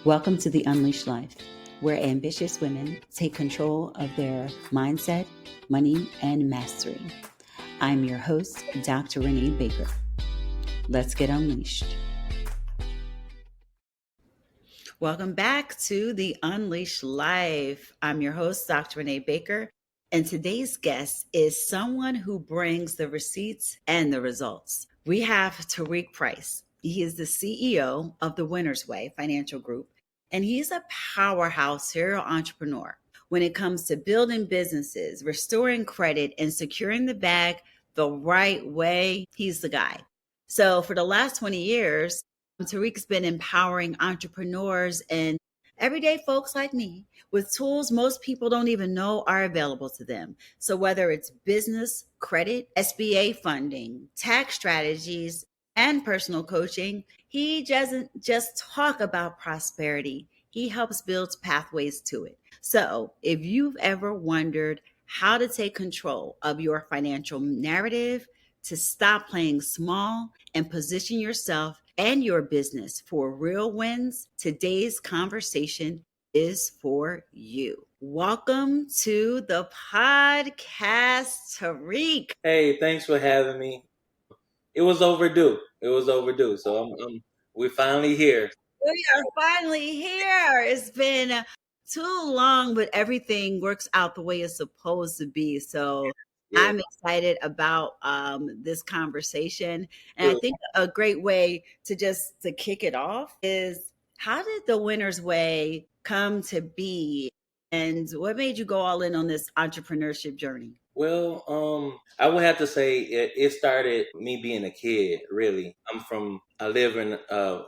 Welcome to the Unleashed Life, where ambitious women take control of their mindset, money, and mastery. I'm your host, Dr. Renée Baker. Let's get unleashed. Welcome back to the Unleashed Life. I'm your host, Dr. Renée Baker, and today's guest is someone who brings the receipts and the results. We have Tariq Price. He is the CEO of the Winner's Way Financial Group, and he's a powerhouse serial entrepreneur. When it comes to building businesses, restoring credit, and securing the bag the right way, he's the guy. So for the last 20 years, Tariq's been empowering entrepreneurs and everyday folks like me with tools most people don't even know are available to them. So whether it's business, credit, SBA funding, tax strategies, and personal coaching, he doesn't just talk about prosperity. He helps build pathways to it. So if you've ever wondered how to take control of your financial narrative, to stop playing small and position yourself and your business for real wins, today's conversation is for you. Welcome to the podcast, Tariq. Hey, thanks for having me. It was overdue. So we're finally here. We are finally here. It's been too long, but everything works out the way it's supposed to be. So Yeah. I'm excited about this conversation. And I Good. think a great way to kick it off is, how did the Winner's Way come to be? And what made you go all in on this entrepreneurship journey? Well, I would have to say it started me being a kid, really. I live in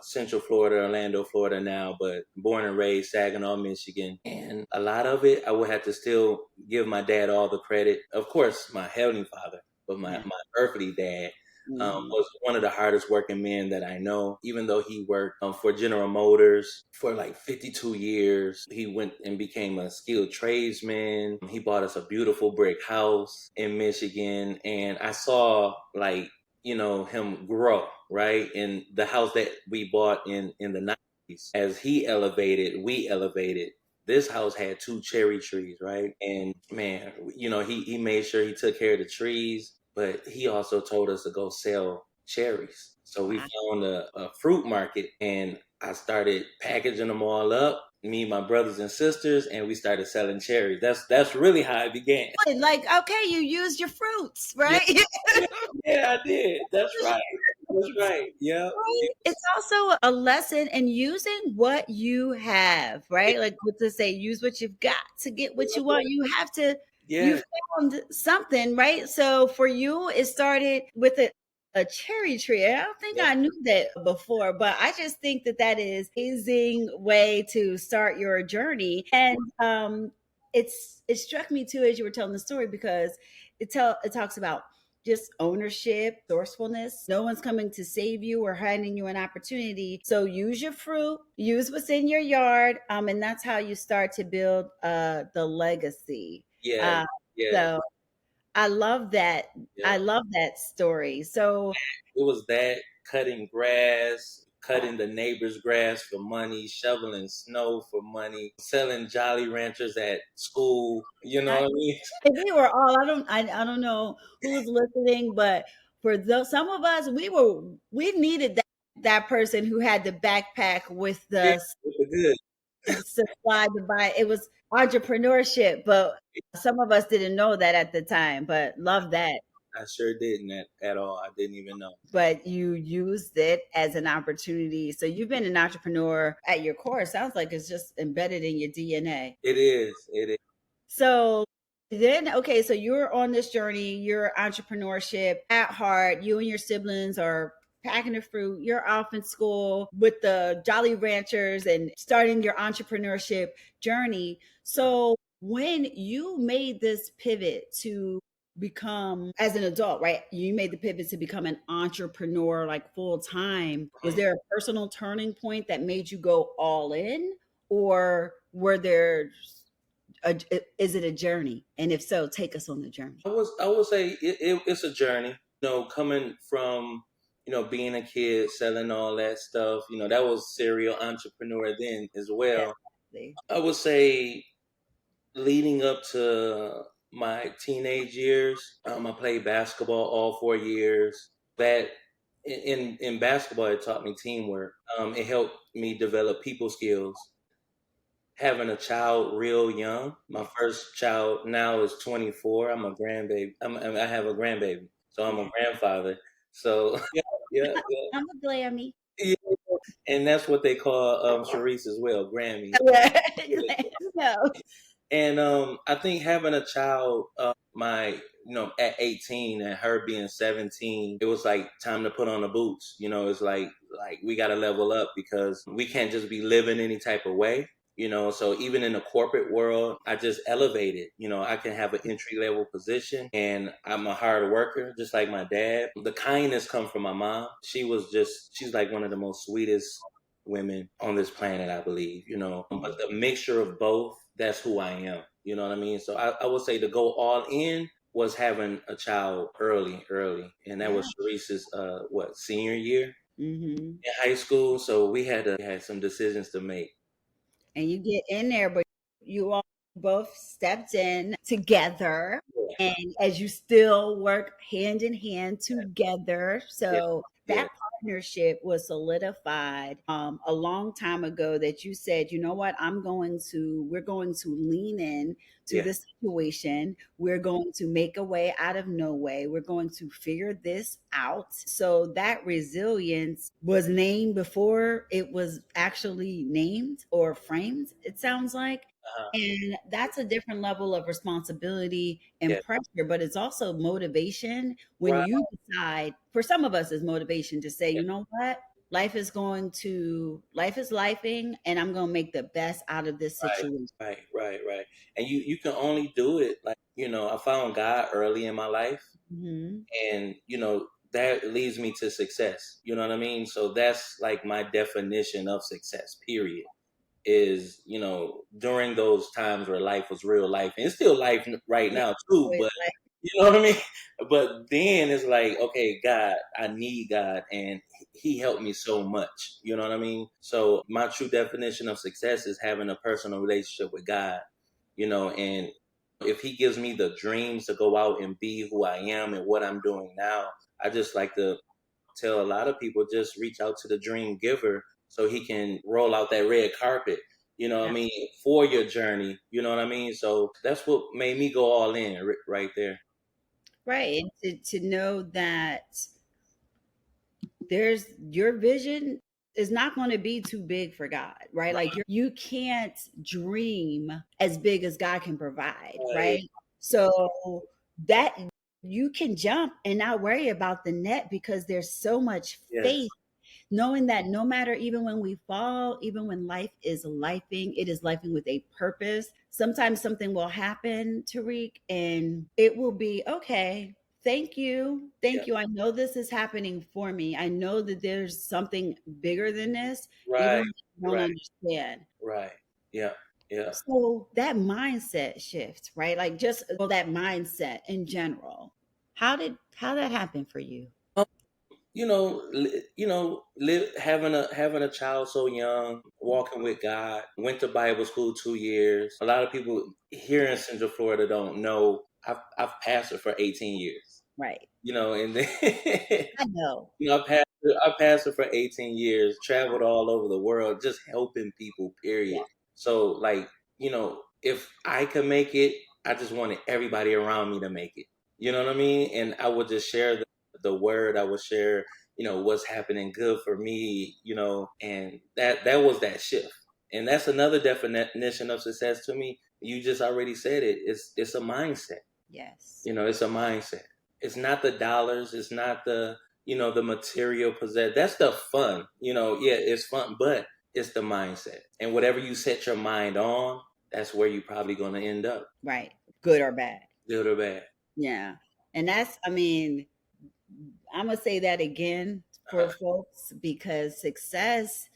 Central Florida, Orlando, Florida now, but born and raised Saginaw, Michigan. And a lot of it, I would have to still give my dad all the credit. Of course, my heavenly father, but my earthly dad was one of the hardest working men that I know. Even though he worked for General Motors for like 52 years, he went and became a skilled tradesman. He bought us a beautiful brick house in Michigan, and I saw him grow, right? In the house that we bought in the 90s. As he elevated, we elevated. This house had 2 cherry trees, right? And man, he made sure he took care of the trees, but he also told us to go sell cherries. So we found a fruit market, and I started packaging them all up, me, my brothers and sisters, and we started selling cherries. That's really how it began. Like, okay, you used your fruits, right? Yeah, I did. That's right. Yeah. It's also a lesson in using what you have, right? Like what to say, use what you've got to get what you want. You have to, you found something, right? So for you, it started with a cherry tree. I don't think I knew that before, but I just think that is an amazing way to start your journey. And it struck me too as you were telling the story, because it talks about just ownership, resourcefulness. No one's coming to save you or handing you an opportunity. So use your fruit, use what's in your yard, and that's how you start to build the legacy. Yeah. So I love that. Yeah. I love that story. So it was that, cutting grass, cutting the neighbor's grass for money, shoveling snow for money, selling Jolly Ranchers at school. You know what I mean? We were all, I don't know who's listening, but for some of us, we needed that person who had the backpack with the supply to buy. It was entrepreneurship, but some of us didn't know that at the time, but love that. I sure didn't at all. I didn't even know. But you used it as an opportunity. So you've been an entrepreneur at your core. It sounds like it's just embedded in your DNA. It is. So then, okay, so you're on this journey, you're entrepreneurship at heart. You and your siblings are packing the fruit. You're off in school with the Jolly Ranchers and starting your entrepreneurship journey. So when you made this pivot to become, as an adult, right? You made the pivot to become an entrepreneur, like full time. Was there a personal turning point that made you go all in, or were there? Is it a journey? And if so, take us on the journey. I would say it's a journey. Coming from being a kid, selling all that stuff, that was serial entrepreneur then as well. Definitely. I would say leading up to my teenage years, I played basketball all 4 years. That in basketball, it taught me teamwork. It helped me develop people skills. Having a child real young, my Yeah. first child now is 24. I'm a grandbaby. I have a grandbaby, so I'm a Yeah. grandfather. So yeah, yeah, I'm a glammy. yeah. And that's what they call Sharice as well, Grammys. Yeah. No. And I think having a child, at 18 and her being 17, it was like time to put on the boots. It's like we got to level up because we can't just be living any type of way. So even in the corporate world, I just elevated. I can have an entry level position, and I'm a hard worker, just like my dad. The kindness come from my mom. She's like one of the most sweetest women on this planet, I believe, but the mixture of both, that's who I am. You know what I mean? So I would say to go all in was having a child early. And that Yeah. was Sharice's, senior year Hmm. in high school. So we had some decisions to make. And you get in there, but you all both stepped in together, Yeah, and as you still work hand in hand together. yeah, So yeah, that partnership was solidified a long time ago, that you said, you know what, we're going to lean in to yeah. this situation. We're going to make a way out of no way. We're going to figure this out. So that resilience was named before it was actually named or framed, it sounds like. Uh-huh. And that's a different level of responsibility and Yeah, pressure, but it's also motivation when right, you decide, for some of us, is motivation to say, yeah, you know what? Life is lifing, and I'm going to make the best out of this right, situation. right. And you can only do it like, I found God early in my life, Hmm. and that leads me to success. You know what I mean? So that's like my definition of success, period. Is during those times where life was real life, and it's still life right Yeah. now too, but you know what I mean. But then it's like, okay, God, I need God, and he helped me so much. You know what I mean? So my true definition of success is having a personal relationship with God. And if he gives me the dreams to go out and be who I am and what I'm doing now, I just like to tell a lot of people, just reach out to the dream giver so he can roll out that red carpet, what I mean, for your journey. You know what I mean? So that's what made me go all in right there. Right. And to know that there's your vision is not going to be too big for God, right? Like you can't dream as big as God can provide, Right. right? So that you can jump and not worry about the net, because there's so much Yes. faith, knowing that no matter, even when we fall, even when life is lifing, it is lifing with a purpose. Sometimes something will happen, Tariq, and it will be okay. Thank you. Yeah. Thank you. I know this is happening for me. I know that there's something bigger than this, even Right. when I don't Right. understand. Right. Yeah. Yeah. So that mindset shift, right? Like just that mindset in general. How that happen for you? Having a child so young, walking with God, went to Bible school 2 years. A lot of people here in Central Florida don't know I've pastored for 18 years. Right. And then I know. I pastored for 18 years, traveled all over the world, just helping people. Yeah. Period. So like, if I could make it, I just wanted everybody around me to make it. You know what I mean? And I would just share the word. I would share, what's happening good for me. And that was that shift. And that's another definition of success to me. You just already said it. It's a mindset. Yes. It's a mindset. It's not the dollars. It's not the material possess. That's the fun. Yeah, it's fun, but it's the mindset. And whatever you set your mind on, that's where you're probably going to end up, Right. Good or bad. good or bad. Yeah. And that's, I mean, I'm going to say that again for Uh-huh. folks, because success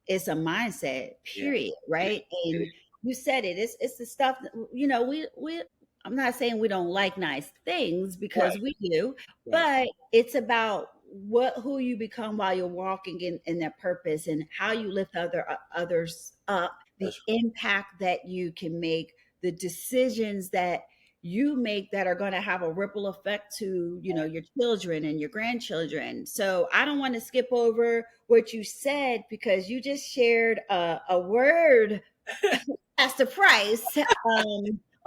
is a mindset, Yeah, period. it, Right. it And is. you said it, it's the stuff that, I'm not saying we don't like nice things, Right, because we do, right, but it's about who you become while you're walking in that purpose, and how you lift others up, the That's impact that you can make, the decisions that you make that are going to have a ripple effect to, your children and your grandchildren. So I don't want to skip over what you said, because you just shared a word, Pastor Price,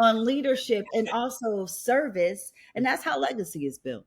on leadership and also service, and that's how legacy is built.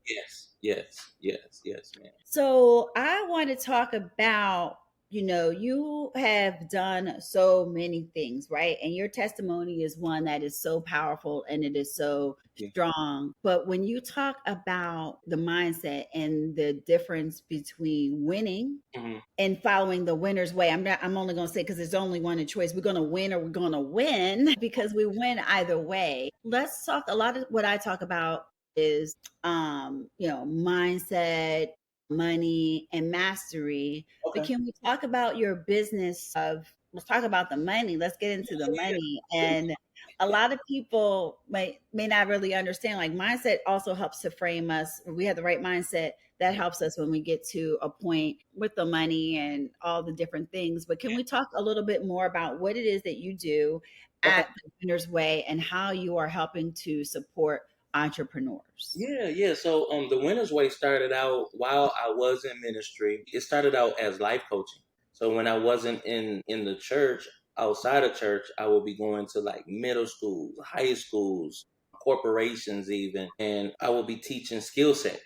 yes, man. So I want to talk about, you have done so many things, right? And your testimony is one that is so powerful and it is so Yeah. strong. But when you talk about the mindset and the difference between winning Mm-hmm. and following the winner's way, I'm only going to say, because there's only one choice. We're going to win, or we're going to win, because we win either way. Let's talk. A lot of what I talk about is mindset, money, and mastery. But Okay. can we talk about your business of, let's talk about the money. Let's get into the money. And a lot of people may not really understand, like, mindset also helps to frame us. We have the right mindset, that helps us when we get to a point with the money and all the different things. But can we talk a little bit more about what it is that you do Okay. at the Winner's Way, and how you are helping to support entrepreneurs? Yeah. So the Winner's Way started out while I was in ministry. It started out as life coaching. So when I wasn't in the church, outside of church, I would be going to like middle schools, high schools, corporations even, and I would be teaching skill set.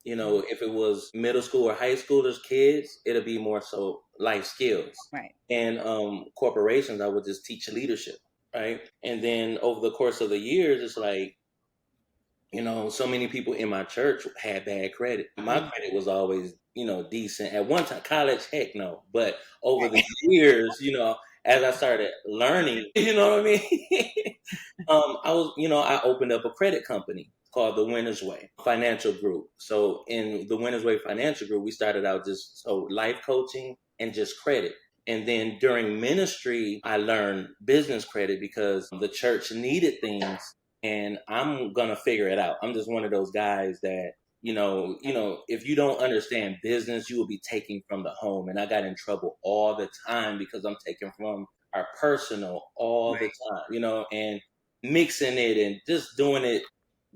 If it was middle school or high schoolers, kids, it'll be more so life skills. Right. And corporations, I would just teach leadership, right? And then over the course of the years, it's like, so many people in my church had bad credit. My credit was always, decent. At one time, college, heck no. But over the years, as I started learning, you know what I mean? I opened up a credit company called the Winners Way Financial Group. So in the Winners Way Financial Group, we started out just life coaching and just credit. And then during ministry, I learned business credit because the church needed things, and I'm gonna figure it out. I'm just one of those guys that if you don't understand business, you will be taking from the home. And I got in trouble all the time because I'm taking from our personal all the time, and mixing it and just doing it.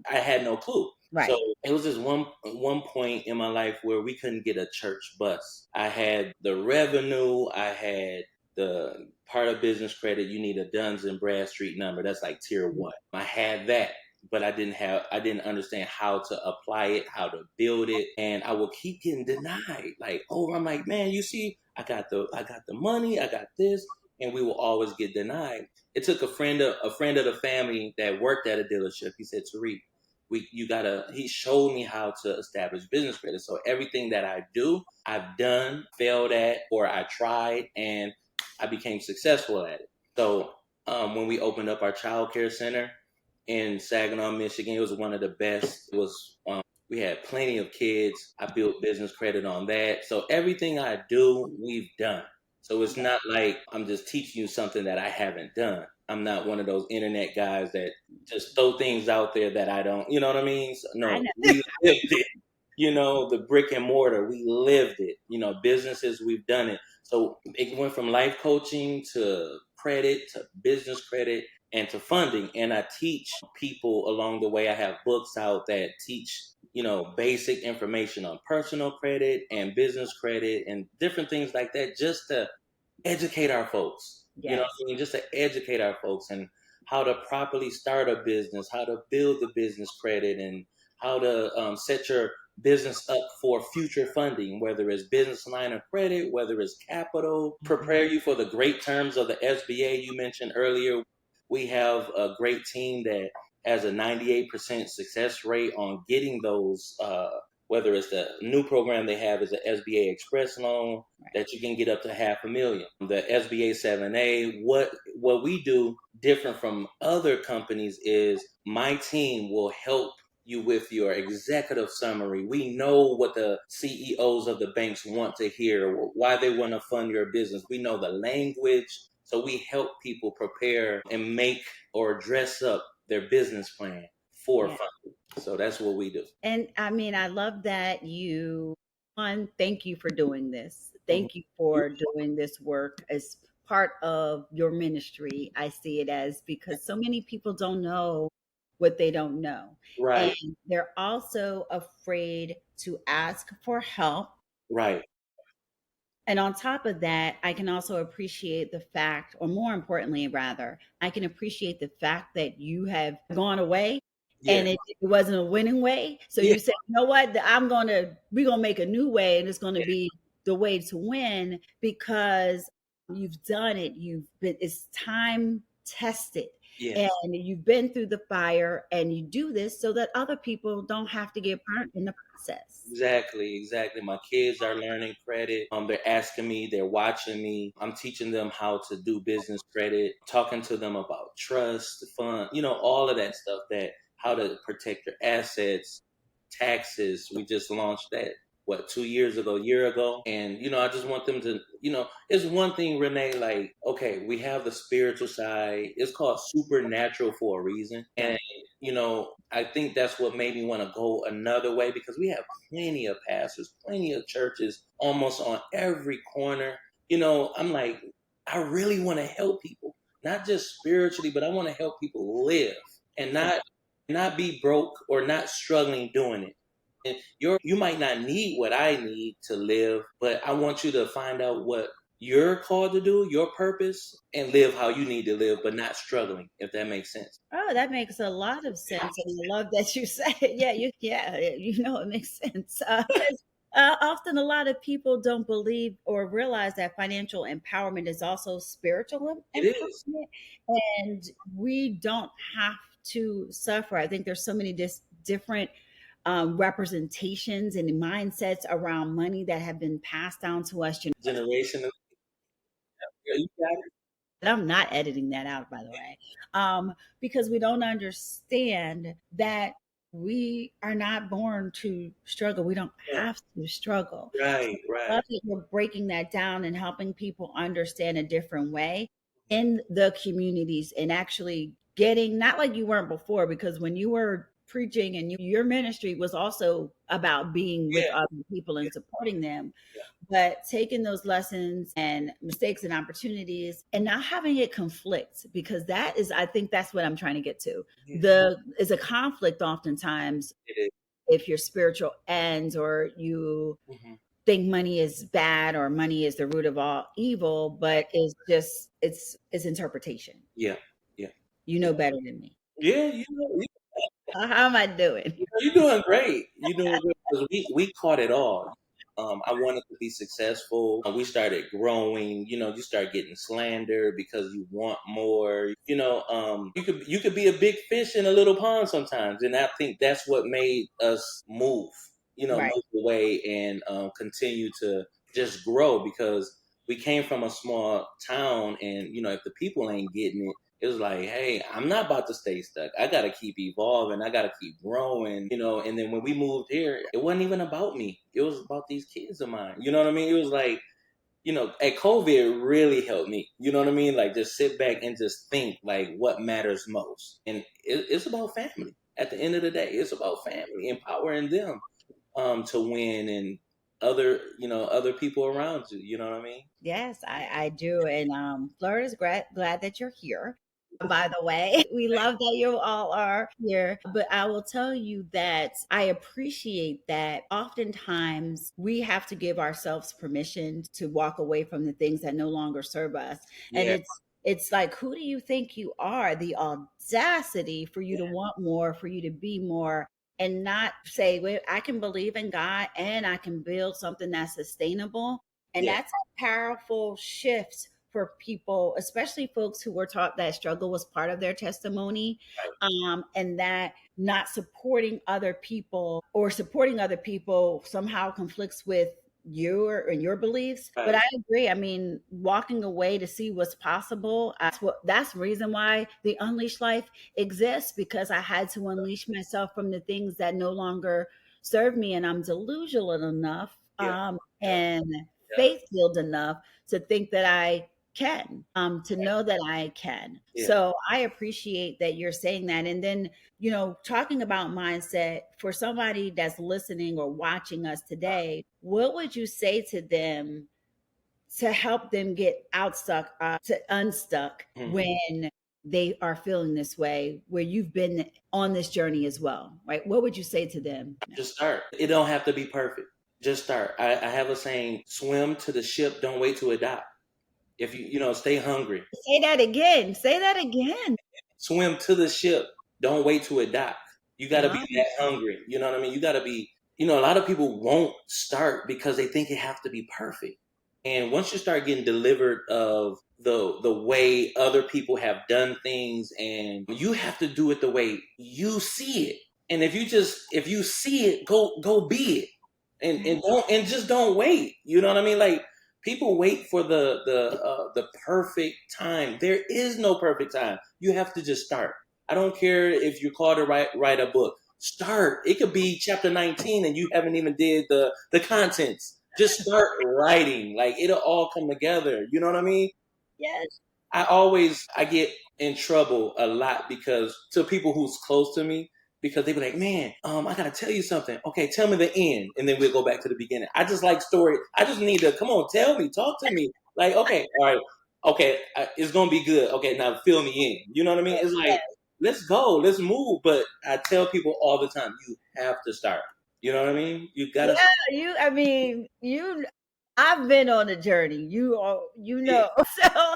I had no clue. So Right. it was just one point in my life where we couldn't get a church bus. I had the revenue, I had the part of business credit. You need a Duns and Bradstreet number. That's like tier 1. I had that, but I didn't understand how to apply it, how to build it, and I would keep getting denied. Like, oh, I'm like, man, you see, I got the money, I got this, and we will always get denied. It took a friend of the family that worked at a dealership. He said, Tariq, he showed me how to establish business credit. So everything that I do, I've done, failed at, or I tried, and I became successful at it. So when we opened up our child care center in Saginaw, Michigan, it was one of the best. It was we had plenty of kids. I built business credit on that. So everything I do, we've done. So it's not like I'm just teaching you something that I haven't done. I'm not one of those internet guys that just throw things out there that I don't, you know what I mean? So, I no, know. we lived it. The brick and mortar, we lived it. Businesses, we've done it. So it went from life coaching to credit to business credit and to funding. And I teach people along the way. I have books out that teach, basic information on personal credit and business credit and different things like that, just to educate our folks. You know Yes. what I mean? Just to educate our folks and how to properly start a business, how to build the business credit, and how to set your business up for future funding, whether it's business line of credit, whether it's capital, prepare you for the great terms of the SBA you mentioned earlier. We have a great team that has a 98% success rate on getting those, whether it's the new program they have is the SBA Express loan that you can get up to $500,000. The SBA 7A, what we do different from other companies is my team will help you with your executive summary. We know what the CEOs of the banks want to hear, why they want to fund your business. We know the language. So we help people prepare and make or dress up their business plan for Yeah. funding. So that's what we do. And I mean, I love that one, thank you for doing this. Mhm. Thank you for doing this work as part of your ministry. I see it as because so many people don't know what they don't know. And Right, they're also afraid to ask for help. right. And on top of that, I can also appreciate the fact, or more importantly, rather, I can appreciate the fact that you have gone away Yeah, and it wasn't a winning way. So yeah, you said, you know what, we're going to make a new way and it's going to be the way to win because you've done it. It's time tested yeah. and you've been through the fire and you do this so that other people don't have to get burnt in the process. Exactly, exactly. My kids are learning credit. They're asking me, they're watching me. I'm teaching them how to do business credit, talking to them about trust, fund, all of that stuff that how to protect your assets, taxes. We just launched that what 2 years ago, year ago. And I just want them to, it's one thing, Renee, like, okay, we have the spiritual side. It's called supernatural for a reason. Right. And I think that's what made me want to go another way because we have plenty of pastors, plenty of churches almost on every corner. I'm like, I really want to help people, not just spiritually, but I want to help people live and Right. not be broke or not struggling doing it. And you might not need what I need to live, but I want you to find out what you're called to do, your purpose, and live how you need to live, but not struggling, if that makes sense. Oh, that makes a lot of sense, and I love that you say, yeah, it makes sense. 'Cause often a lot of people don't believe or realize that financial empowerment is also spiritual It is. empowerment, and we don't have to suffer. I think there's so many different representations and mindsets around money that have been passed down to us. Generation. Yeah, you got it. And I'm not editing that out, by the way, because we don't understand that we are not born to struggle. We don't Yeah. have to struggle. So Right, I right. love that you're breaking that down and helping people understand a different way in the communities and actually getting, not like you weren't before, because when you were preaching and your ministry was also about being with Yeah, other people and supporting them, yeah, but taking those lessons and mistakes and opportunities and not having it conflict, because that is, I think that's what I'm trying to get to. yeah. The is a conflict oftentimes It is. if your spiritual ends or you Mhm. think money is bad or money is the root of all evil, but it's just it's interpretation. Yeah, yeah, You yeah. know better than me. Yeah, How am I doing? you're doing great. You're doing great because we caught it all. I wanted to be successful. We started growing. You start getting slander because you want more. You could be a big fish in a little pond sometimes, and I think that's what made us move. Right. Move away and continue to just grow because we came from a small town, and if the people ain't getting it, it was like, hey, I'm not about to stay stuck. I got to keep evolving. I got to keep growing. And then when we moved here, it wasn't even about me. It was about these kids of mine. You know what I mean? It was like, at COVID really helped me. You know what I mean? Like just sit back and just think like what matters most. And it's about family. At the end of the day, it's about family, empowering them to win and other people around you. You know what I mean? Yes, I do. And Florida's glad that you're here. By the way, we love that you all are here. But I will tell you that I appreciate that oftentimes we have to give ourselves permission to walk away from the things that no longer serve us. And Yeah, it's like, who do you think you are? The audacity for you to want more, for you to be more, and not say, well, I can believe in God and I can build something that's sustainable. And yeah, that's a powerful shift for people, especially folks who were taught that struggle was part of their testimony, and that not supporting other people or supporting other people somehow conflicts with your beliefs. But right, I agree. I mean, walking away to see what's possible. That's the reason why the Unleashed Life exists, because I had to unleash myself from the things that no longer serve me, and I'm delusional enough yeah, yeah, and yeah, faith filled enough to think that I can, to know that I can. Yeah. So I appreciate that you're saying that. And then, talking about mindset for somebody that's listening or watching us today, what would you say to them to help them get to unstuck Mhm. when they are feeling this way, where you've been on this journey as well, right? What would you say to them? Just start. It don't have to be perfect. Just start. I have a saying: swim to the ship. Don't wait to adopt. If stay hungry. Say that again. Say that again. Swim to the ship. Don't wait to adopt. You got to be Wow. that hungry. You know what I mean? You got to be. A lot of people won't start because they think it have to be perfect. And once you start getting delivered of the way other people have done things, and you have to do it the way you see it. And if you see it, go be it, and just don't wait. You know what I mean? Like, people wait for the perfect time. There is no perfect time. You have to just start. I don't care if you're called to write a book. Start. It could be chapter 19 and you haven't even did the contents. Just start writing. Like, it'll all come together. You know what I mean? Yes. I get in trouble a lot because to people who's close to me, because they be like, man, I gotta tell you something. Okay, tell me the end, and then we'll go back to the beginning. I just like story. I just need to come on, tell me, talk to me. Like, okay, all right, okay, it's gonna be good. Okay, now fill me in. You know what I mean? It's like, let's go, let's move. But I tell people all the time, you have to start. You know what I mean? You gotta. Yeah, I mean, I've been on a journey. Yeah, So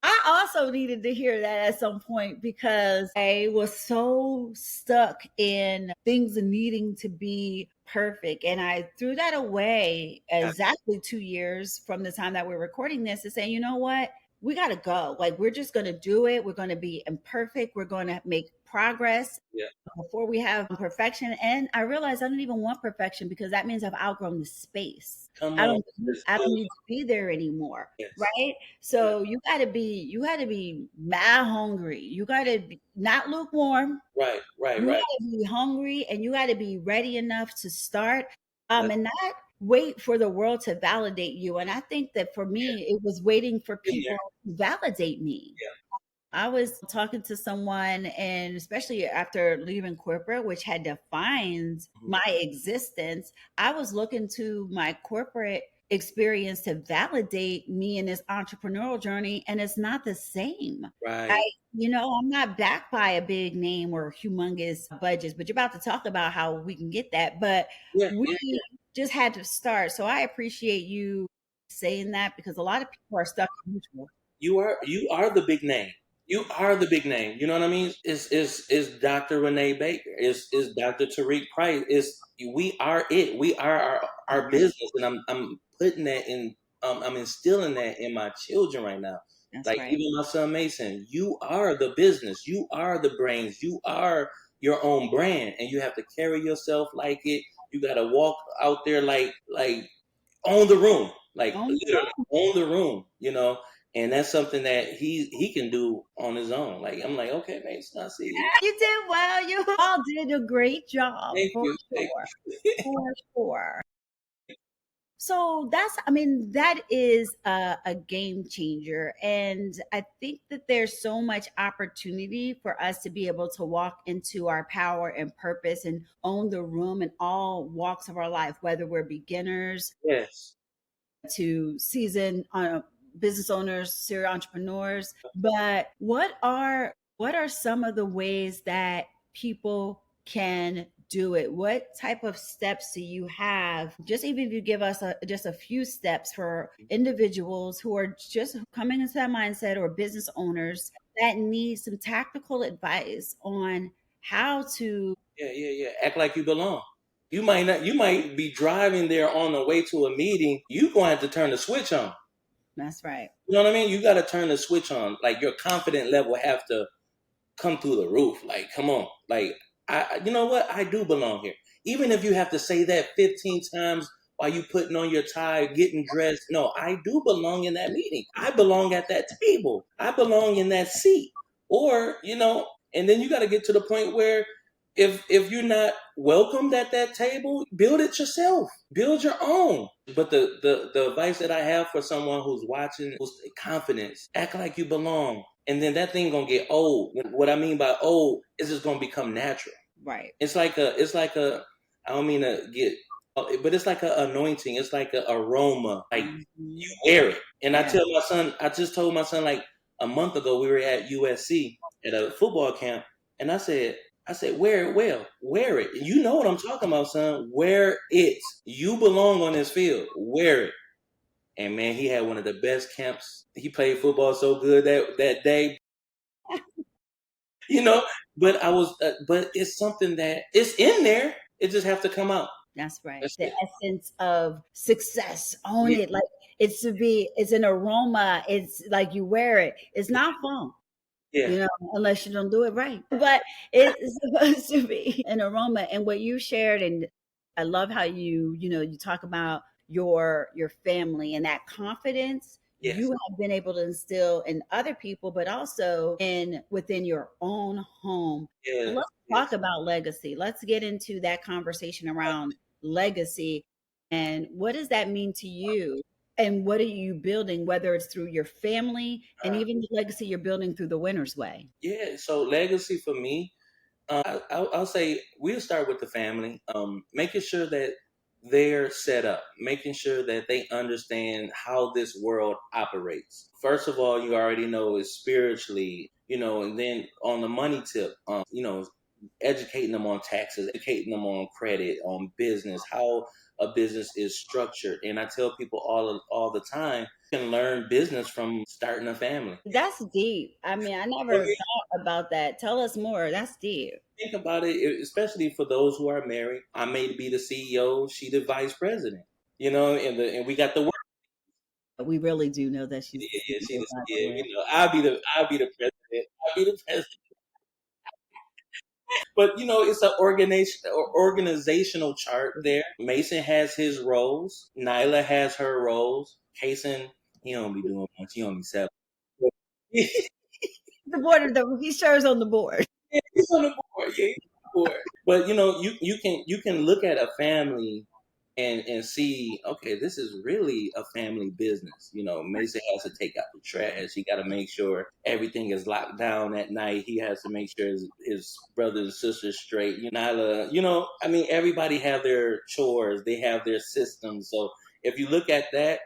I also needed to hear that at some point because I was so stuck in things needing to be perfect. And I threw that away exactly 2 years from the time that we're recording this to say, you know what? We got to go. Like, we're just going to do it. We're going to be imperfect. We're going to make progress yeah. before we have perfection. And I realized I don't even want perfection because that means I've outgrown the space. Come I on, don't let's I don't go. need to be there anymore. Yes, Right. yeah. So you gotta be mad hungry. You gotta be not lukewarm. Right, right, You right. gotta be hungry and you gotta be ready enough to start. That's And not wait for the world to validate you. And I think that for me, it was waiting for been there. people to validate me. I was talking to someone, and especially after leaving corporate, which had defined Mhm. my existence, I was looking to my corporate experience to validate me in this entrepreneurial journey, and it's not the same. I, Right. I'm not backed by a big name or humongous budgets, but you're about to talk about how we can get that. But Yeah, we yeah. just had to start. So I appreciate you saying that because a lot of people are stuck in neutral. You are the big name. You are the big name. You know what I mean? Is Dr. Renée Baker? Is Dr. Tariq Price? We are it. We are our Mhm. business, and I'm putting that in. I'm instilling that in my children right now. That's Like, right. even my son Mason, you are the business. You are the brains. You are your own brand, and you have to carry yourself like it. You got to walk out there like on the room, like Oh, literally on the room, and that's something that he can do on his own. Like, I'm like, okay, Mason, I see you. you did well. You all did a great job Thank for you, thank sure. you. For sure. So that is a game changer. And I think that there's so much opportunity for us to be able to walk into our power and purpose and own the room in all walks of our life, whether we're beginners Yes, to seasoned business owners, serial entrepreneurs. But what are some of the ways that people can do it? What type of steps do you have? Just even if you give us just a few steps for individuals who are just coming into that mindset or business owners that need some tactical advice on how to. yeah, yeah, yeah. Act like you belong. You might not. You might be driving there on the way to a meeting. You gonna have to turn the switch on. That's right. You know what I mean? You got to turn the switch on. Like, your confident level have to come through the roof. Like, come on. Like, you know what? I do belong here. Even if you have to say that 15 times while you putting on your tie, getting dressed. No, I do belong in that meeting. I belong at that table. I belong in that seat. Or, and then you got to get to the point where If you're not welcomed at that table, build it yourself. Build your own. But the advice that I have for someone who's watching, who's confidence, act like you belong. And then that thing gonna get old. What I mean by old is it's gonna become natural. Right. It's like a I don't mean to get, but it's like an anointing. It's like an aroma. Like you wear it. And I just told my son like a month ago, we were at USC at a football camp, and I said, wear it well, wear it. You know what I'm talking about, son. Wear it. You belong on this field. Wear it. And man, he had one of the best camps. He played football so good that day, you know. But it's something that it's in there. It just have to come out. That's right. That's The it. essence of success. Own Yeah, it. Like it's an aroma. It's like you wear it. It's not fun, yeah, unless you don't do it right. But it's supposed to be an aroma. And what you shared, and I love how you talk about your family and that confidence yes, you have been able to instill in other people, but also in within your own home. yeah, Let's talk yes. about legacy. Let's get into that conversation around legacy and what does that mean to you? And what are you building, whether it's through your family and even the legacy you're building through the winner's way? Yeah. So legacy for me, I'll say we'll start with the family, making sure that they're set up, making sure that they understand how this world operates. First of all, you already know is spiritually, and then on the money tip, educating them on taxes, educating them on credit, on business, how a business is structured. And I tell people all the time, you can learn business from starting a family. That's deep. I mean, I never thought about that. Tell us more. That's deep. Think about it, especially for those who are married. I may be the CEO, she the vice president. And we got the work. We really do know that she's Yeah, the yeah, CEO, by the yeah. way. I'll be the president. I'll be the president. But it's an organizational chart there. Mason has his roles. Nyla has her roles. Kason, he don't be doing much. He only seven. The board of he serves on the board. Yeah, he's on the board. Yeah, he's on the board. But you can look at a family and see, okay, this is really a family business. Mason has to take out the trash. He got to make sure everything is locked down at night. He has to make sure his brothers and sisters straight. Nyla, I mean, everybody have their chores. They have their systems. So if you look at that,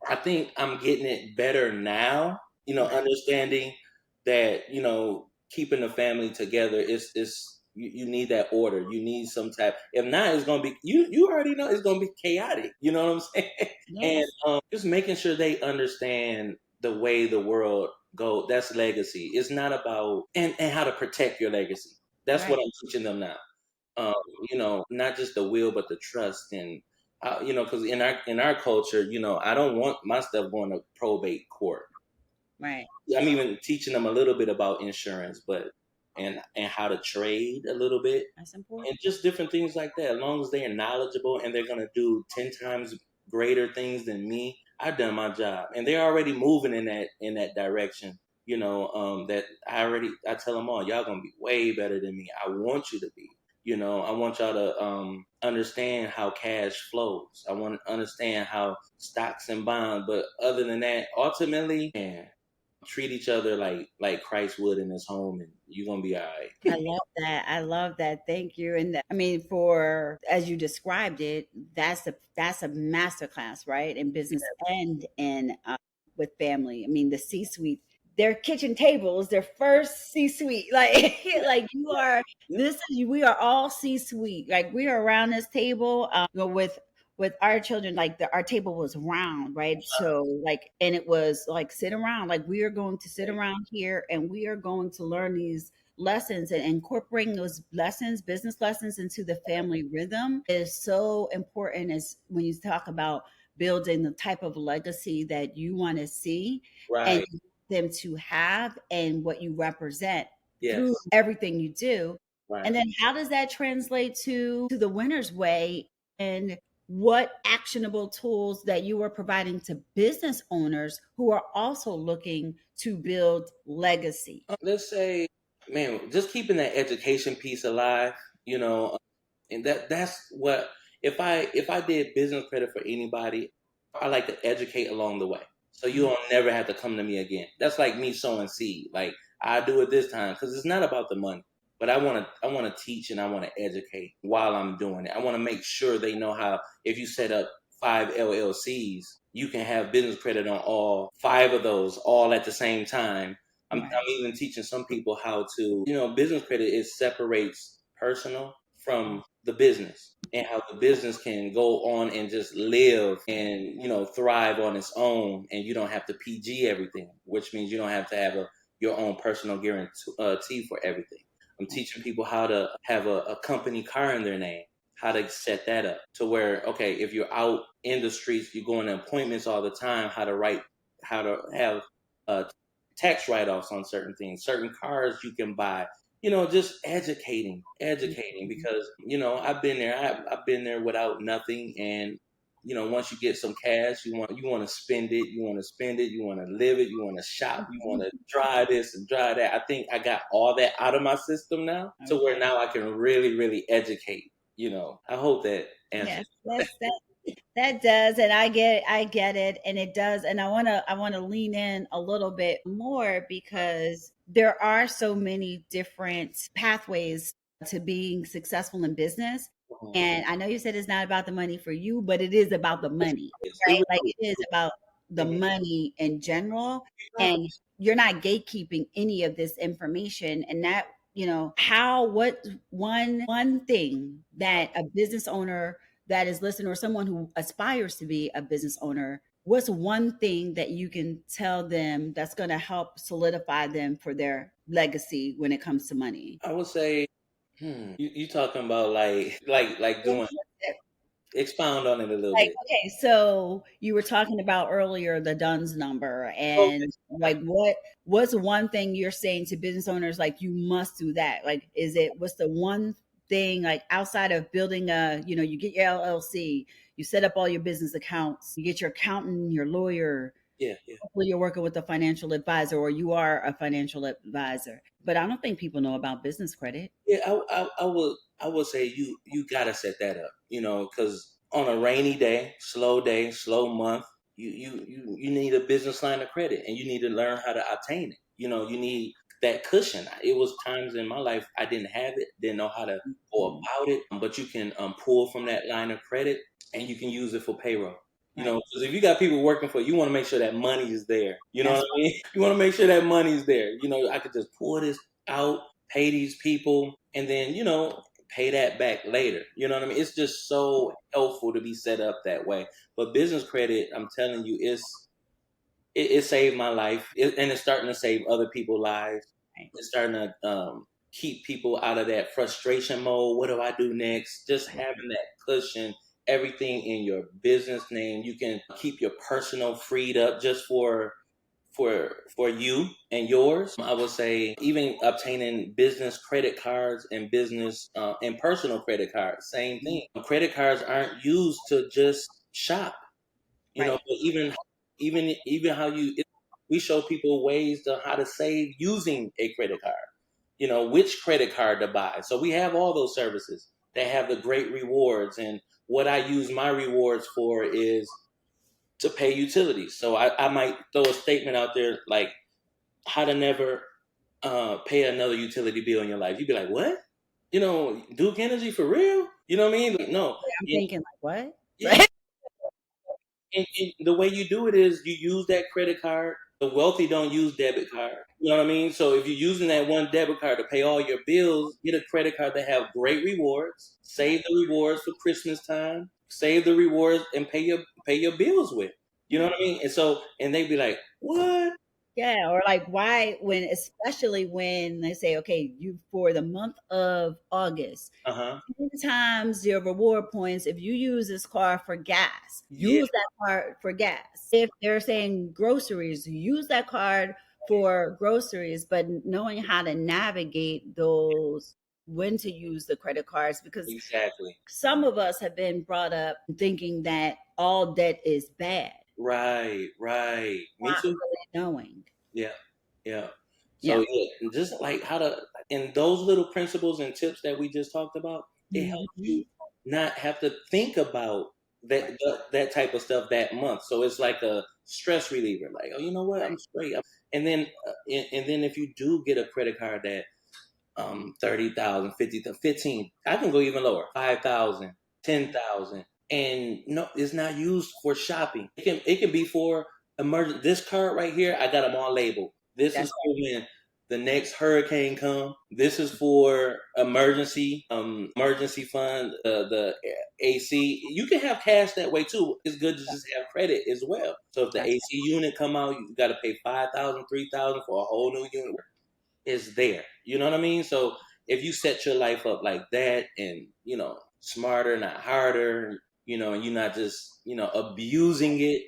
I think I'm getting it better now. Understanding that keeping the family together is you need that order. You need some type. If not, it's gonna be you already know it's gonna be chaotic. You know what I'm saying? And Yes. just making sure they understand the way the world go. That's legacy. It's not about and how to protect your legacy. That's Right. what I'm teaching them now. Um, not just the will, but the trust and. Because in our culture, I don't want my stuff going to probate court. Right. I'm even teaching them a little bit about insurance, but and how to trade a little bit, That's important. and just different things like that. As long as they are knowledgeable and they're gonna do 10 times greater things than me, I've done my job, and they're already moving in that direction. That I tell them all, y'all gonna be way better than me. I want you to be. I want y'all to understand how cash flows. I want to understand how stocks and bonds. But other than that, ultimately, man, treat each other like Christ would in his home, and you're gonna be all I right. love that. I love that. Thank you. And I mean, for as you described it, that's a masterclass, right? In business and in with family. I mean, the C-suite, their kitchen table is their first C-suite. Like, like you are. We are all C-suite. Like we are around this table. With our children, like our table was round, right? So like, and it was like sit around. Like we are going to sit around here, and we are going to learn these lessons, and incorporating those lessons, business lessons, into the family rhythm is so important as when you talk about building the type of legacy that you want to see and Right. them to have and what you represent through Yes. everything you do. And Right. then how does that translate to the winner's way, and what actionable tools that you are providing to business owners who are also looking to build legacy? Let's say, man, just keeping that education piece alive. you know, and that's what if I did business credit for anybody, I like to educate along the way. So you don't never have to come to me again. That's like me sowing seed. Like I do it this time because it's not about the money, but I want to teach and I want to educate while I'm doing it. I want to make sure they know how if you set up 5 LLCs, you can have business credit on all 5 of those all at the same time. I'm even teaching some people how to, business credit is separates personal from the business and how the business can go on and just live and, thrive on its own. And you don't have to PG everything, which means you don't have to have your own personal guarantee for everything. I'm teaching people how to have a company car in their name, how to set that up to where, okay, if you're out in the streets, you're going to appointments all the time, how to have uh, tax write-offs on certain things, certain cars you can buy, just educating because, I've been there. I've been there without nothing. And, once you get some cash, you want to spend it. You want to spend it. You want to live it. You want to shop. You want to try this and try that. I think I got all that out of my system now to where now I can really, really educate. I hope that answers. Yes, that does, and I get it, and it does, and I want to lean in a little bit more because there are so many different pathways to being successful in business. And I know you said it's not about the money for you, but it is about the money, right? Like it is about the money in general, and you're not gatekeeping any of this information, and that how what one thing that a business owner that is listening or someone who aspires to be a business owner, what's one thing that you can tell them that's going to help solidify them for their legacy when it comes to money? I would say, you talking about like doing expound on it a little Like, bit. okay, so you were talking about earlier the Duns number, Okay. and like what's one thing you're saying to business owners like you must do that? Like what's the one thing like outside of building you get your LLC, you set up all your business accounts, you get your accountant, your lawyer, Yeah, yeah. hopefully you're working with a financial advisor or you are a financial advisor. But I don't think people know about business credit. Yeah, I would say you gotta set that up, because on a rainy day, slow month, you need a business line of credit and you need to learn how to obtain it. You need that cushion. It was times in my life I didn't have it, didn't know how to go Mhm. about it, but you can pull from that line of credit and you can use it for payroll. Right. Because if you got people working for you, you want to make sure that money is there. You know what That's I mean? You want to make sure that money is there. I could just pull this out, pay these people, and then pay that back later. You know what I mean? It's just so helpful to be set up that way. But business credit, I'm telling you, it saved my life, and it's starting to save other people's lives. right. It's starting to keep people out of that frustration mode. What do I do next? Just having that cushion, everything in your business name. You can keep your personal freed up just for you and yours. I would say even obtaining business credit cards and business and personal credit cards, same Mhm. thing. Credit cards aren't used to just shop, Right. but even how we show people ways to how to save using a credit card. Which credit card to buy. So we have all those services that have the great rewards, and what I use my rewards for is to pay utilities. So I might throw a statement out there like how to never pay another utility bill in your life. You'd be like, what? Duke Energy for real? You know what I mean? Like, no. I'm And, thinking like what? yeah. And the way you do it is you use that credit card. The wealthy don't use debit card. You know what I mean? So if you're using that one debit card to pay all your bills, get a credit card that have great rewards. Save the rewards for Christmas time. Save the rewards and pay your bills with. You know what I mean? And they'd be like, what? Yeah, or like why when especially when they say, okay, you for the month of August, Uh huh. 10 times your reward points if you use this card for gas. Yeah. Use that card for gas. If they're saying groceries, use that card for groceries, but knowing how to navigate those when to use the credit cards because Exactly. some of us have been brought up thinking that all debt is bad, Right. Right. Me not too. really knowing. Yeah. Yeah. Yeah. So yeah, just like how to And those little principles and tips that we just talked about, it helps Mm-hmm. you not have to think about that type of stuff that month. So it's like a stress reliever. Like, oh, you know what? I'm straight. And then if you do get a credit card that 30,000, 50,000, 15, I can go even lower, 5,000, 10,000, and no, it's not used for shopping. It can be for emergency. This card right here, I got them all labeled. This is That's for when the next hurricane come. This is for emergency fund, the AC. You can have cash that way too. It's good to just have credit as well. So if the that's AC unit come out, you got to pay 5,000, 3,000 for a whole new unit. Is there. You know what I mean? So if you set your life up like that and, smarter, not harder, and you're not just, abusing it,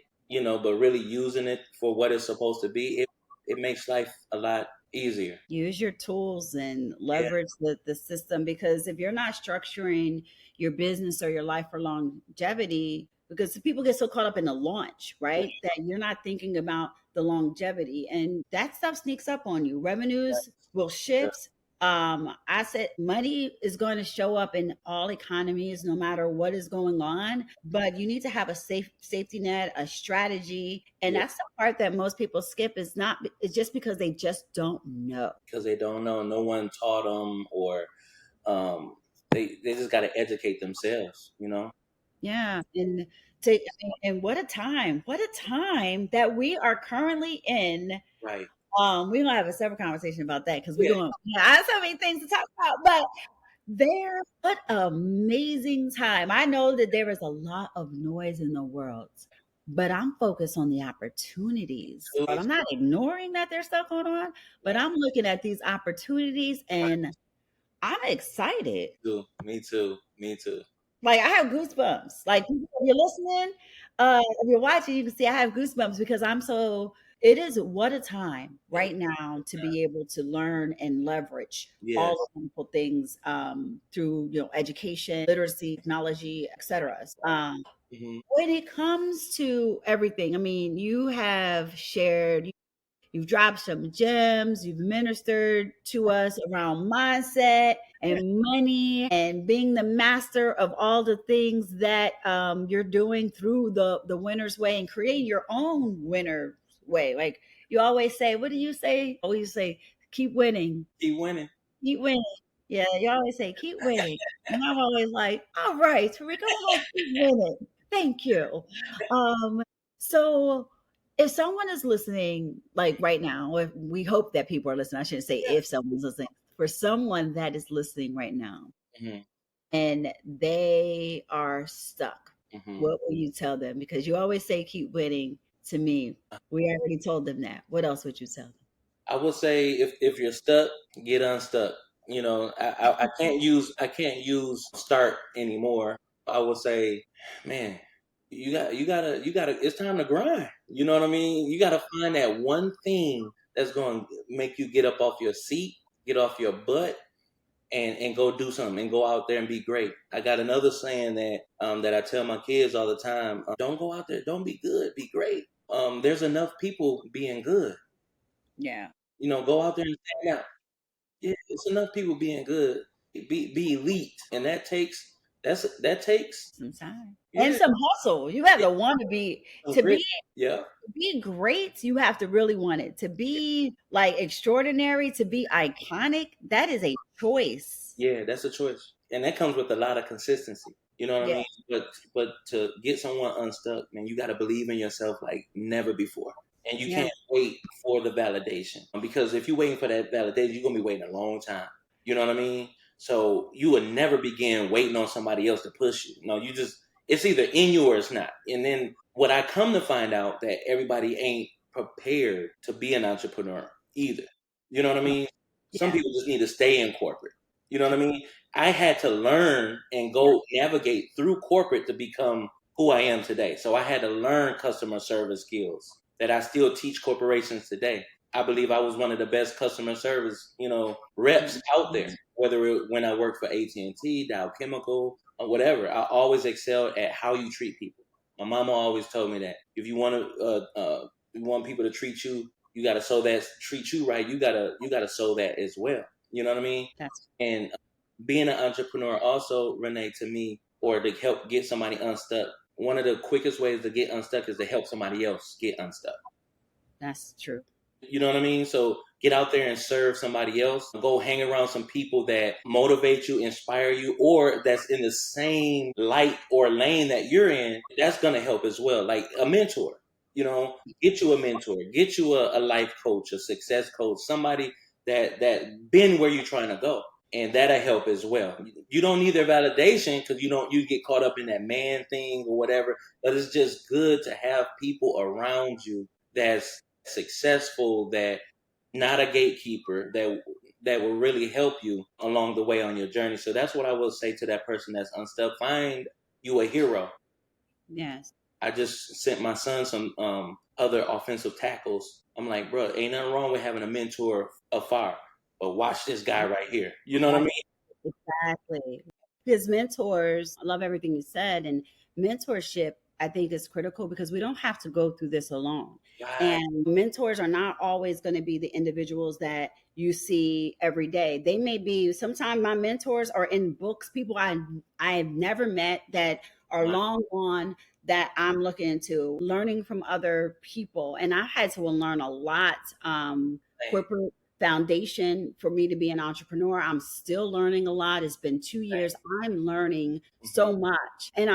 but really using it for what it's supposed to be, it makes life a lot easier. use your tools and Yeah, leverage the system, because if you're not structuring your business or your life for longevity, because people get so caught up in the launch, right, that you're not thinking about the longevity, and that stuff sneaks up on you. Revenues will yeah, shift. Asset money is going to show up in all economies no matter what is going on, but you need to have a safety net, a strategy, and yeah. that's the part that most people skip. Is not, it's just because they just don't know. Because they don't know. No one taught them, or um, they just got to educate themselves. Yeah, and to and what a time that we are currently in. Right. We're gonna have a separate conversation about that because we're Yeah. going. Yeah, I have so many things to talk about, but what amazing time! I know that there is a lot of noise in the world, but I'm focused on the opportunities. But I'm not ignoring that there's stuff going on, but Right. I'm looking at these opportunities and I'm excited. Me too. Me too. Like I have goosebumps. Like if you're listening, if you're watching, you can see I have goosebumps because I'm so. It is what a time Yeah. right now to be able to learn and leverage all Yes. the wonderful things through education, literacy, technology, etc. Hmm. When it comes to everything, I mean, you have shared. You've dropped some gems. You've ministered to us around mindset and money and being the master of all the things that you're doing through the winner's way and creating your own winner's way. Like you always say, what do you say? Always say, keep winning, Keep winning. keep winning. Yeah, you always say, keep winning. And I'm always like, all right, Tariq, I'm going to keep winning. Thank you. Um, so if someone is listening, like right now, if we hope that people are listening, I shouldn't say if someone's listening, for someone that is listening right now Hmm. and they are stuck, Hmm. what will you tell them? Because you always say keep winning to me. We already told them that. What else would you tell I would say if you're stuck, get unstuck. I can't use start anymore. I would say, man, you gotta. It's time to grind. You know what I mean? You gotta find that one thing that's going to make you get up off your seat, get off your butt, and go do something and go out there and be great. I got another saying that I tell my kids all the time: don't go out there, don't be good, be great. There's enough people being good. them? Yeah. Go out there and stand out. Yeah, it's enough people being good. Be elite, and that takes Some time and yeah, some hustle. You have yeah, to want to be some to grit. be Yeah, be great. You have to really want it to be like extraordinary, to be iconic. That is a choice. yeah, that's a choice, and that comes with a lot of consistency. You know what I Yeah, mean? But to get someone unstuck, man, you got to believe in yourself like never before, and you yeah, can't wait for the validation because if you're waiting for that validation, you're gonna be waiting a long time. You know what I mean? So you would never begin waiting on somebody else to push you. No, you just it's either in you or it's not. And then what I come to find out that everybody ain't prepared to be an entrepreneur either. You know what I mean? Some yeah, people just need to stay in corporate. You know what I mean? I had to learn and go navigate through corporate to become who I am today. So I had to learn customer service skills that I still teach corporations today. I believe I was one of the best customer service, reps out there. When I worked for AT&T, Dow Chemical, or whatever, I always excelled at how you treat people. My mama always told me that if you want people to treat you, you got to treat you right. You gotta sow that as well. You know what I mean? That's And being an entrepreneur also, Renee, to me, or to help get somebody unstuck, one of the quickest ways to get unstuck is to help somebody else get unstuck. that's true. You know what I mean? So get out there and serve somebody else. Go hang around some people that motivate you, inspire you, or that's in the same light or lane that you're in. That's going to help as well. Like a mentor, get you a mentor, get you a life coach, a success coach, somebody that been where you're trying to go. And that'll help as well. You don't need their validation because you get caught up in that man thing or whatever. But it's just good to have people around you that's successful, that not a gatekeeper, that will really help you along the way on your journey. So that's what I will say to that person that's unstuck. Find you a hero. Yes. I just sent my son some other offensive tackles. I'm like, bro, ain't nothing wrong with having a mentor afar, but watch this guy right here. You know what I mean? Exactly. His mentors, I love everything you said. And mentorship, I think, is critical because we don't have to go through this alone. Right, And mentors are not always going to be the individuals that you see every day. They may be, sometimes my mentors are in books, people I've never met that are right, long gone that I'm looking into, learning from other people. And I had to learn a lot. Corporate foundation for me to be an entrepreneur. I'm still learning a lot. It's been 2 years. I'm learning mm-hmm, so much. And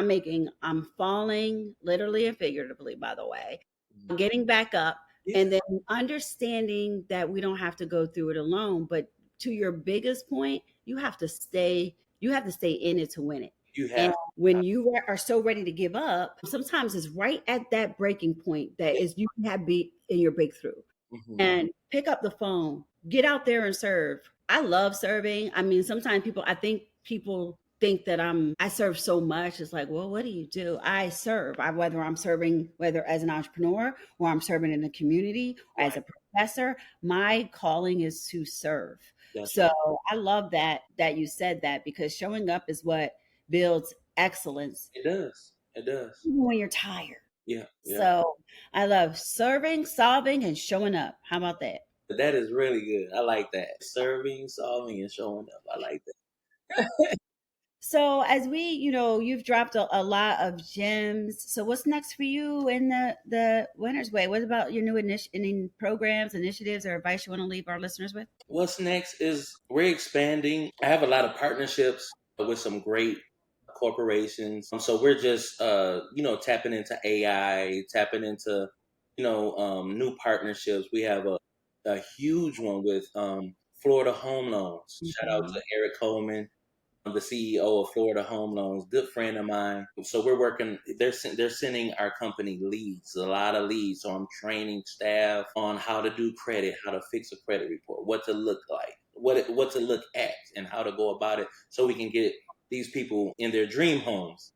I'm falling literally and figuratively, by the way, mm-hmm. getting back up Yeah, and then understanding that we don't have to go through it alone. But to your biggest point, you have to stay in it to win it. you And have. when you are so ready to give up, sometimes it's right at that breaking point that Yeah, is you have be in your breakthrough mm-hmm, and pick up the phone, get out there and serve. I love serving. I mean, sometimes I think people think that I serve so much. It's like, well, what do you do? I serve. Whether I'm serving, whether as an entrepreneur or I'm serving in the community as right. a professor, my calling is to serve. That's So right. I love that you said that because showing up is what builds excellence It does. It does. even when you're tired. Yeah, yeah. So I love serving, solving, and showing up. How about that? That is really good. I like that. Serving, solving, and showing up. I like that. So as you've dropped a lot of gems. So what's next for you in the winner's way? What about your new any programs, initiatives, or advice you want to leave our listeners with? What's next is we're expanding. I have a lot of partnerships with some great corporations. So we're just, tapping into AI, tapping into, new partnerships. We have a huge one with Florida Home Loans. Shout out Mhm. to Eric Coleman, the CEO of Florida Home Loans, good friend of mine. So we're working. They're sending our company leads, a lot of leads. So I'm training staff on how to do credit, how to fix a credit report, what to look like, what to look at, and how to go about it, so we can get these people in their dream homes.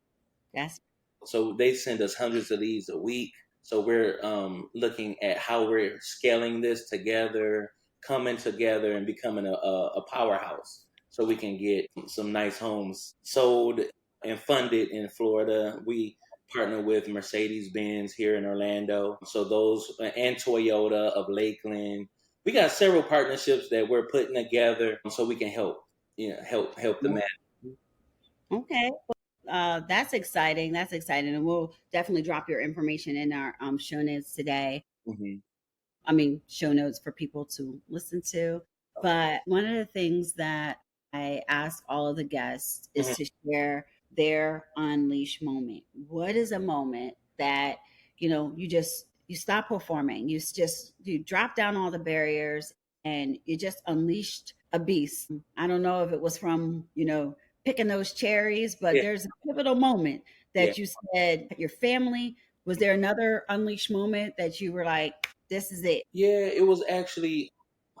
That's So they send us hundreds of leads a week. So we're looking at how we're scaling this together, coming together, and becoming a powerhouse. So we can get some nice homes sold and funded in Florida. We partner with Mercedes Benz here in Orlando. So those and Toyota of Lakeland. We got several partnerships that we're putting together so we can help the man. okay. That's exciting. That's exciting, and we'll definitely drop your information in our show notes today. Mm-hmm. I mean, show notes for people to listen to. But one of the things that I ask all of the guests is Mm-hmm. to share their unleash moment. What is a moment that, you stop performing, you drop down all the barriers and you just unleashed a beast. I don't know if it was from, picking those cherries, but Yeah, there's a pivotal moment yeah. that you said your family. Was there another unleash moment that you were like, this is it? Yeah, it was actually,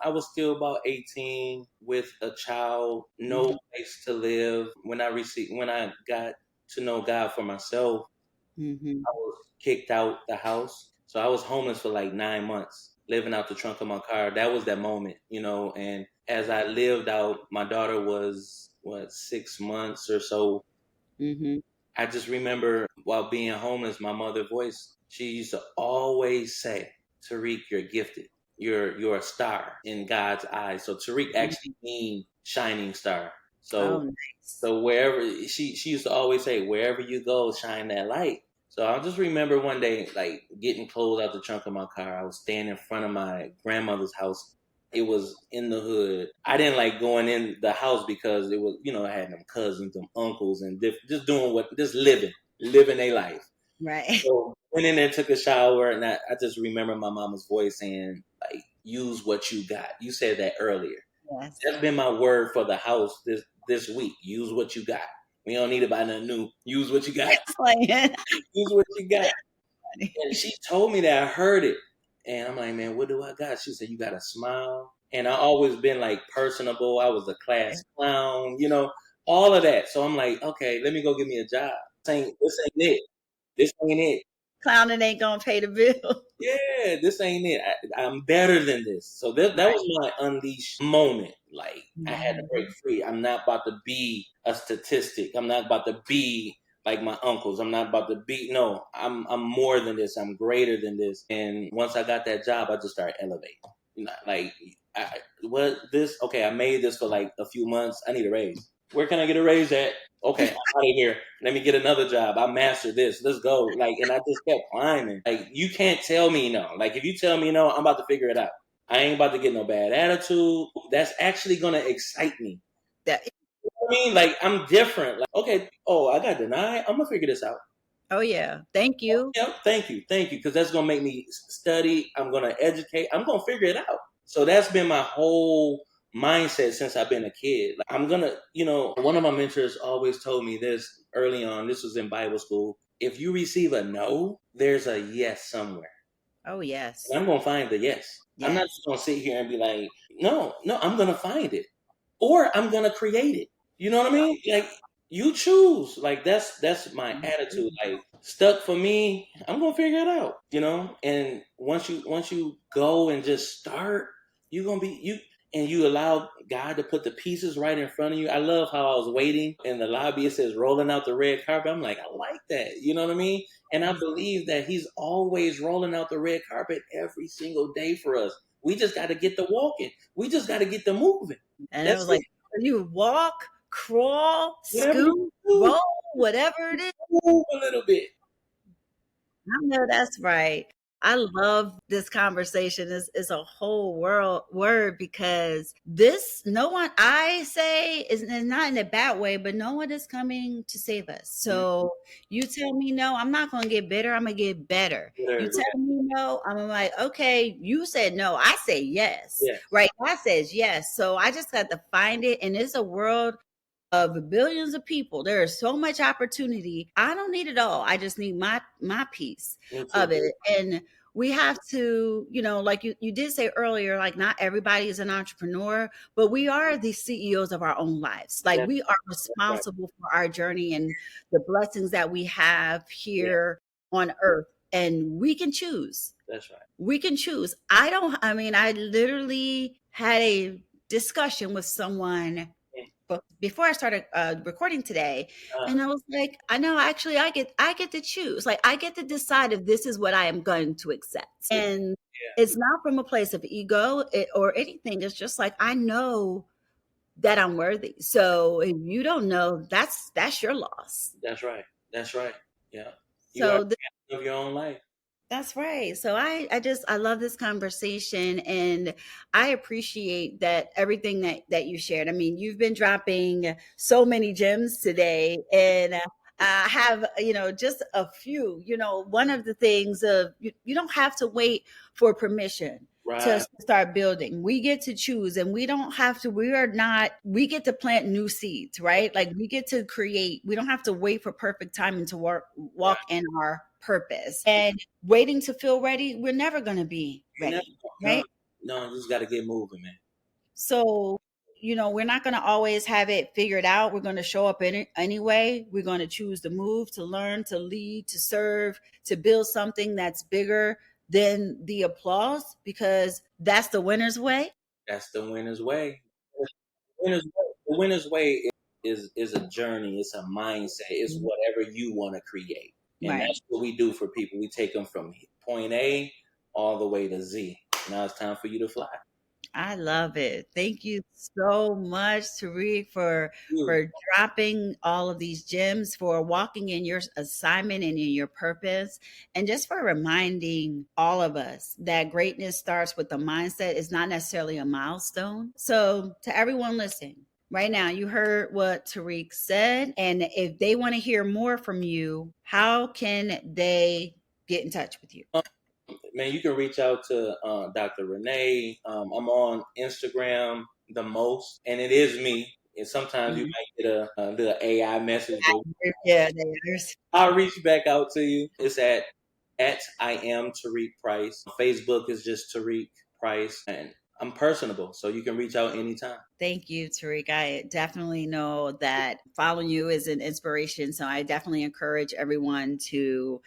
I was still about 18 with a child, no Mhm, place to live. When I got to know God for myself, mhm. I was kicked out the house. So I was homeless for like 9 months, living out the trunk of my car. That was that moment, and as I lived out, my daughter was, what, 6 months or so. Mhm. I just remember while being homeless, my mother's voice, she used to always say, Tariq, you're gifted. you're a star in God's eyes. So Tariq actually means shining star. Oh, So nice. so wherever she used to always say, wherever you go, shine that light. So I just remember one day, like getting clothes out the trunk of my car. I was standing in front of my grandmother's house. It was in the hood. I didn't like going in the house because it was, I had them cousins, them uncles, and just doing just living their life. Right. So went in there, took a shower, and I just remember my mama's voice saying, like, use what you got. You said that earlier. Yes. That's been my word for the house this week. Use what you got. We don't need to buy nothing new. Use what you got. Use what you got. And she told me that. I heard it. And I'm like, man, what do I got? She said, you got a smile. And I always been like personable. I was a class clown, all of that. So I'm like, okay, let me go get me a job. This ain't it. This ain't it. Clowning ain't gonna pay the bill. Yeah, this ain't it. I'm better than this. So that was my unleashed moment. Like, I had to break free. I'm not about to be a statistic. I'm not about to be like my uncles. I'm not about to be. No, I'm more than this. I'm greater than this. And once I got that job, I just started elevating. Like, okay, I made this for like a few months. I need a raise. Where can I get a raise at? Okay, I'm out of here. Let me get another job. I mastered this. Let's go. Like, and I just kept climbing. Like, you can't tell me no. Like, if you tell me no, I'm about to figure it out. I ain't about to get no bad attitude. That's actually gonna excite me. That, You know what I mean? Like, I'm different. Like, okay, I got denied. I'm gonna figure this out. oh yeah. Thank you. Yep, thank you. Because that's gonna make me study. I'm gonna educate. I'm gonna figure it out. So that's been my whole mindset since I've been a kid. Like, I'm gonna, one of my mentors always told me this early on. This was in Bible school. If you receive a no, there's a yes somewhere. Oh yes. And I'm gonna find the yes. I'm not Yes. just gonna sit here and be like, no, I'm gonna find it, or I'm gonna create it. You know what I mean? Like, you choose. Like, that's my attitude. Like, stuck for me, I'm gonna figure it out. And once you go and just start, you're gonna be you. And you allow God to put the pieces right in front of you. I love how I was waiting in the lobby. It says rolling out the red carpet. I'm like, I like that. You know what I mean? And I believe that He's always rolling out the red carpet every single day for us. We just got to get the walking. We just got to get the moving. And it That's was it. like you walk, crawl, Whatever scoot, you do, roll, whatever it is. move a little bit. I know that's right. I love this conversation. Is a whole word because no one I say is not in a bad way, but no one is coming to save us. So you tell me no, I'm not going to get bitter. I'm going to get better. You tell me no, I'm like, okay, you said no, I say yes. Yeah. Right? God says yes. So I just got to find it. And it's a world of billions of people. There is so much opportunity. I don't need it all. I just need my piece of it. And we have to, like you did say earlier, like not everybody is an entrepreneur, but we are the CEOs of our own lives. Like we are responsible for our journey and the blessings that we have here on earth. And we can choose. That's right. We can choose. I literally had a discussion with someone before I started recording today, and I was like, I know actually I get to choose. Like I get to decide if this is what I am going to accept. And it's not from a place of ego or anything. It's just like I know that I'm worthy. So if you don't know, that's your loss. That's right. That's right. Yeah. You So are the captain of your own life. That's right. So I love this conversation and I appreciate that everything that you shared. I mean, you've been dropping so many gems today and I have, just a few, one of the things of you don't have to wait for permission to start building. We get to choose and we get to plant new seeds, right? Like we get to create, we don't have to wait for perfect timing to walk in our purpose. And waiting to feel ready, we're never going to be ready, right? No, you just got to get moving, man. So, we're not going to always have it figured out. We're going to show up anyway. We're going to choose to move, to learn, to lead, to serve, to build something that's bigger than the applause, because that's the winner's way. That's the winner's way. The winner's way is a journey. It's a mindset. It's whatever you want to create. And that's what we do for people. We take them from point A all the way to Z. Now it's time for you to fly. I love it. Thank you so much, Tariq, You. for dropping all of these gems, for walking in your assignment and in your purpose, and just for reminding all of us that greatness starts with the mindset. It's not necessarily a milestone. So, to everyone listening, right now, you heard what Tariq said. And if they want to hear more from you, how can they get in touch with you? Man, you can reach out to Dr. Renee. I'm on Instagram the most, and it is me. And sometimes you Mhm. might get a little AI message, but Yeah, there's. I'll reach back out to you. It's at I am Tariq Price. Facebook is just Tariq Price, and I'm personable, so you can reach out anytime. Thank you, Tariq. I definitely know that following you is an inspiration. So I definitely encourage everyone to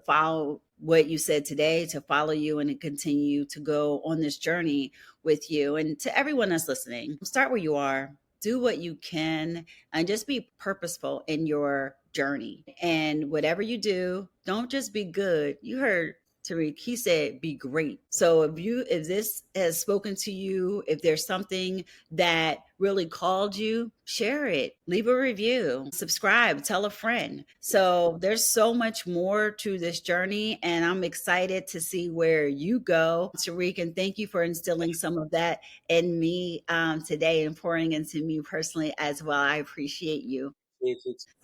follow what you said today, to follow you and to continue to go on this journey with you. And to everyone that's listening, start where you are, do what you can, and just be purposeful in your journey. And whatever you do, don't just be good. You heard Tariq, he said, be great. So if this has spoken to you, if there's something that really called you, share it, leave a review, subscribe, tell a friend. So there's so much more to this journey, and I'm excited to see where you go, Tariq. And thank you for instilling some of that in me today and pouring into me personally as well. I appreciate you.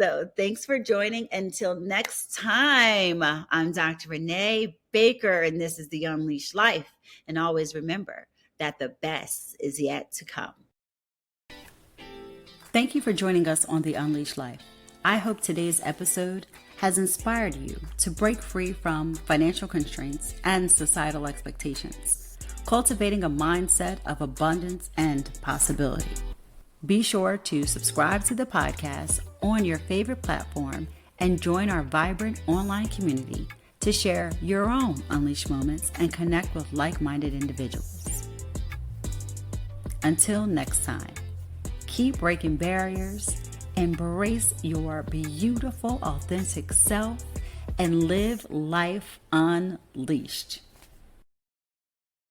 So thanks for joining. Until next time, I'm Dr. Renee Baker, and this is The Unleashed Life. And always remember that the best is yet to come. Thank you for joining us on The Unleashed Life. I hope today's episode has inspired you to break free from financial constraints and societal expectations, cultivating a mindset of abundance and possibility. Be sure to subscribe to the podcast on your favorite platform and join our vibrant online community to share your own unleashed moments and connect with like-minded individuals. Until next time, keep breaking barriers, embrace your beautiful, authentic self, and live life unleashed.